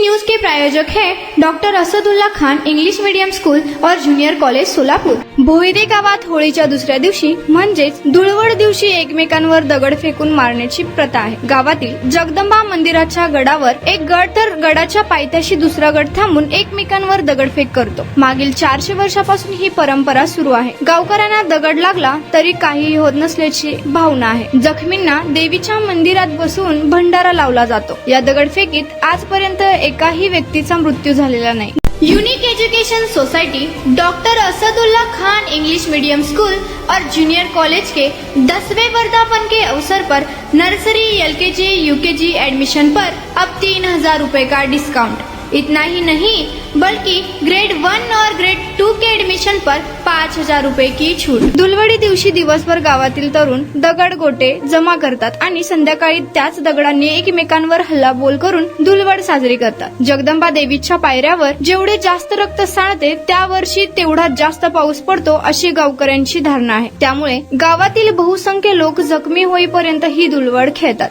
News के प्रायोजक हैं doctor Asadullah Khan English medium school और जूनियर कॉलेज सोलापूर। भोईदे गावात होळीच्या दुसऱ्या दिवशी म्हणजेच धुळवड दिवशी एकमेकांवर दगड फेकून मारण्याची प्रथा आहे। गावातील जगदंबा मंदिराच्या गडावर एक गड तर गडाच्या पायथ्याशी दुसरा गड थांबून एकमेकांवर दगडफेक करतो। मागील 400 वर्षापासून ही परंपरा सुरू आहे। गावकऱ्यांना दगड लागला तरी काहीही होत नसल्याची भावना आहे। जखमींना देवीच्या मंदिरात बसवून भंडारा लावला जातो। या दगडफेकीत आजपर्यंत एकाही व्यक्तीचा मृत्यू झालेला नाही। Unique education society doctor Asadullah Khan English medium school और जूनियर कॉलेज के 10वें वर्धापन के अवसर पर नर्सरी LKG UKG एडमिशन पर अब 3000 रुपए का डिस्काउंट। इतना ही नहीं बल्कि ग्रेड 1 और ग्रेड 2 के एडमिशन पर 5000 रुपए की छूट। धुळवडी दिवशी दिवसभर गावातील तरुण दगड गोटे जमा करतात आणि संध्याकाळी त्याच दगडांनी एकमेकांवर हल्लाबोल करून धुळवड साजरी करतात। जगदंबा देवीच्या पायऱ्यावर जेवढे जास्त रक्त सांडते त्या वर्षी तेवढा जास्त पाऊस पडतो अशी गावकऱ्यांची धारणा आहे। त्यामुळे गावातील बहुसंख्य लोक जखमी होईपर्यंत ही धुळवड खेळतात।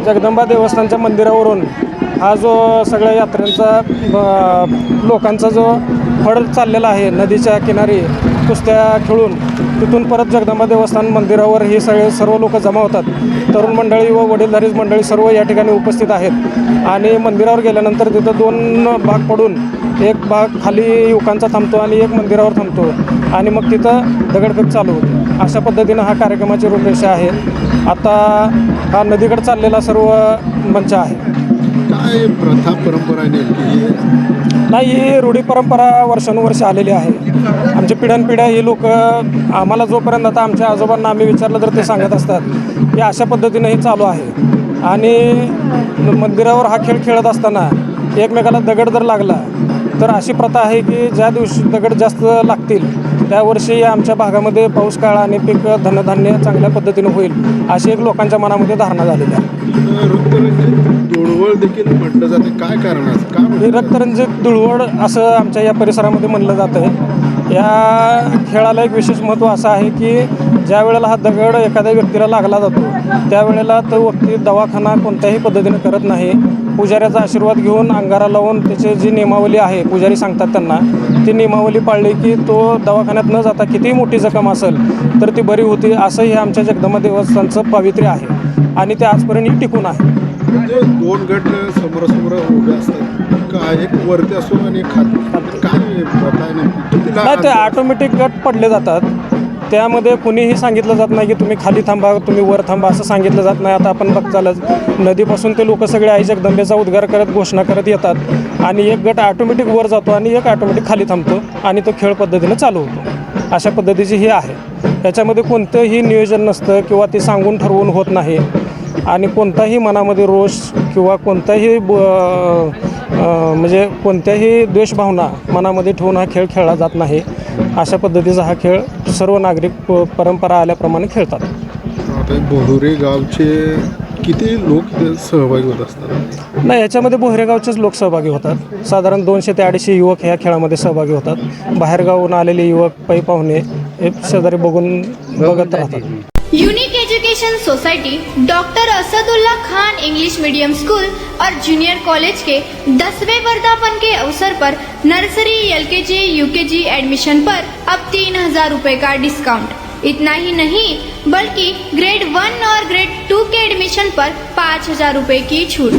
जगदंबा देवस्थानच्या मंदिरावरून हा जो सगळ्या यात्रेंचा लोकांचा जो फड चाललेला आहे नदीच्या किनारी कुस्त्या खेळून तिथून परत जगदंबा देवस्थान मंदिरावर हे सर्व लोक जमा होतात। तरुण मंडळी व वडीलधारी मंडळी सर्व या ठिकाणी उपस्थित आहेत आणि मंदिरावर गेल्यानंतर तिथं 2 भाग पडून एक भाग खाली युवकांचा थांबतो आणि एक मंदिरावर थांबतो आणि मग तिथं दगडफेक चालू होते। अशा पद्धतीनं हा कार्यक्रमाची रूपरेषा आहे। आता हा नदीकडे चाललेला सर्व मंच आहे। काय प्रथा परंपरा नाही, ही रूढी परंपरा वर्षानुवर्ष आलेली आहे। आमच्या पिढ्यानपिढ्या ही लोक आम्हाला जोपर्यंत आता आमच्या आजोबांना आम्ही विचारलं तर ते सांगत असतात की अशा पद्धतीनं हे चालू आहे। आणि मंदिरावर हा खेळ खेळत असताना एकमेकाला दगड जर लागला तर अशी प्रथा आहे की ज्या दिवशी दगड जास्त लागतील त्या वर्षी आमच्या भागामध्ये पाऊस काळ आणि पीक धनधान्य चांगल्या पद्धतीनं होईल अशी एक लोकांच्या मनामध्ये धारणा झालेली आहे। धुळवड देखील म्हटलं जाते, काय कारण असतं? हे रक्तरंजित धुळवड असं आमच्या या परिसरामध्ये म्हणलं जातं आहे। या खेळाला एक विशेष महत्त्व असं आहे की ज्या वेळेला हा दगड एखाद्या व्यक्तीला लागला जातो त्यावेळेला तो व्यक्ती दवाखाना कोणत्याही पद्धतीने करत नाही। पुजाऱ्याचा आशीर्वाद घेऊन अंगारा लावून त्याची जी नियमावली आहे पुजारी सांगतात त्यांना ती नियमावली पाळली की तो दवाखान्यात न जाता कितीही मोठी जखम असेल तर ती बरी होती। असं हे आमच्या जगदंबा देवस्थानचं पावित्र्य आहे आणि ते आजपर्यंत टिकून आहे। म्हणजे 2 गट समोरासमोर उभे असतात का, एक वरती असतो आणि काय नाही, ते ऑटोमॅटिक गट पडले जातात। त्यामध्ये कुणीही सांगितलं जात नाही की तुम्ही खाली थांबा तुम्ही वर थांबा असं सांगितलं जात नाही। आता आपण बघतालच नदीपासून ते लोक सगळे आई जगदंबेचा उद्गार करत घोषणा करत येतात आणि एक गट ऑटोमॅटिक वर जातो आणि एक ऑटोमॅटिक खाली थांबतो आणि तो खेळ पद्धतीने चालू होतो। अशा पद्धतीची ही आहे। त्याच्यामध्ये कोणतंही नियोजन नसतं किंवा ते सांगून ठरवून होत नाही आणि कोणताही मनामध्ये रोष किंवा कोणताही म्हणजे कोणत्याही द्वेषभावना मनामध्ये ठेवून हा खेळ खेळला जात नाही। अशा पद्धतीचा हा खेळ सर्व नागरिक परंपरा आल्याप्रमाणे खेळतात। आता बोहुरे गावचे किती लोक इथे सहभागी होत असतात? नाही, याच्यामध्ये बोहरेगावचेच लोक सहभागी होतात. साधारण 200 ते 250 युवक ह्या खेळामध्ये सहभागी होतात. बाहेरगावून आलेले युवक, पै पाहुणे हे शेजारी बघत राहतात. Unique education society doctor Asadullah Khan English medium school और जूनियर कॉलेज के 10वें वर्धापन के अवसर पर नर्सरी LKG UKG एडमिशन पर अब 3000 रुपए का डिस्काउंट। इतना ही नहीं बल्कि ग्रेड 1 और ग्रेड 2 के एडमिशन पर 5000 रुपए की छूट।